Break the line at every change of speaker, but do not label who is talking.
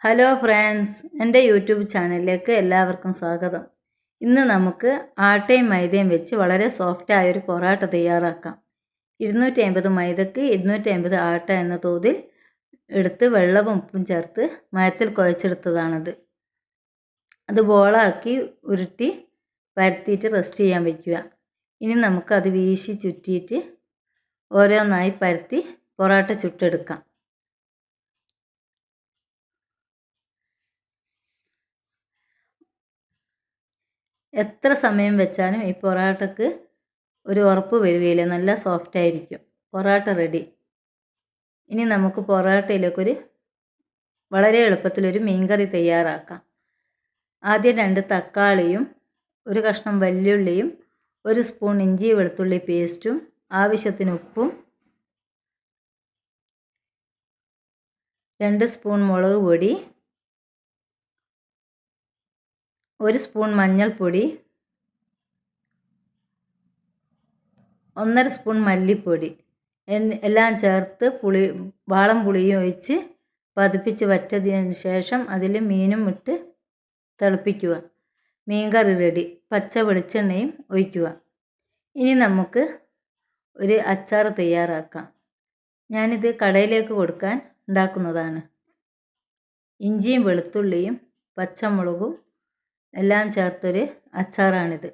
Hello friends, എൻ്റെ YouTube ചാനലിലേക്ക് എല്ലാവർക്കും സ്വാഗതം. ഇന്ന് നമുക്ക് ആട്ടയും മൈദയും വെച്ച് വളരെ സോഫ്റ്റായ ഒരു പൊറാട്ട തയ്യാറാക്കാം. 250 മൈദക്ക് 250 ആട്ട എന്ന തോതിൽ എടുത്ത് വെള്ളവും ഉപ്പും ചേർത്ത് മയത്തിൽ കുഴച്ചെടുത്തതാണത്. അത് ബോളാക്കി ഉരുട്ടി പരത്തിയിട്ട് റെസ്റ്റ് ചെയ്യാൻ വയ്ക്കുക. ഇനി നമുക്കത് വീശി ചുറ്റിയിട്ട് ഓരോന്നായി പരത്തി പൊറാട്ട ചുട്ടെടുക്കാം. എത്ര സമയം വെച്ചാലും ഈ പൊറാട്ടക്ക് ഒരു ഉറപ്പ് വരികയില്ല, നല്ല സോഫ്റ്റ് ആയിരിക്കും. പൊറാട്ട റെഡി. ഇനി നമുക്ക് പൊറാട്ടയിലേക്കൊരു വളരെ എളുപ്പത്തിലൊരു മീൻകറി തയ്യാറാക്കാം. ആദ്യം 2 തക്കാളിയും 1 കഷ്ണം വെല്ലുള്ളിയും 1 സ്പൂൺ ഇഞ്ചി വെളുത്തുള്ളി പേസ്റ്റും ആവശ്യത്തിന് ഉപ്പും 2 സ്പൂൺ മുളക് പൊടി, 1 സ്പൂൺ മഞ്ഞൾപ്പൊടി, 1.5 സ്പൂൺ മല്ലിപ്പൊടി എല്ലാം ചേർത്ത് വാളം പുളിയും ഒഴിച്ച് പതിപ്പിച്ച് വറ്റതിന് ശേഷം അതിൽ മീനും ഇട്ട് തിളപ്പിക്കുക. മീൻകറി റെഡി. പച്ച വെളിച്ചെണ്ണയും ഒഴിക്കുക. ഇനി നമുക്ക് ഒരു അച്ചാർ തയ്യാറാക്കാം. ഞാനിത് കടയിലേക്ക് കൊടുക്കാൻ ഉണ്ടാക്കുന്നതാണ്. ഇഞ്ചിയും വെളുത്തുള്ളിയും പച്ചമുളകും എല്ലാം ചേർത്തൊരു അച്ചാറാണിത്.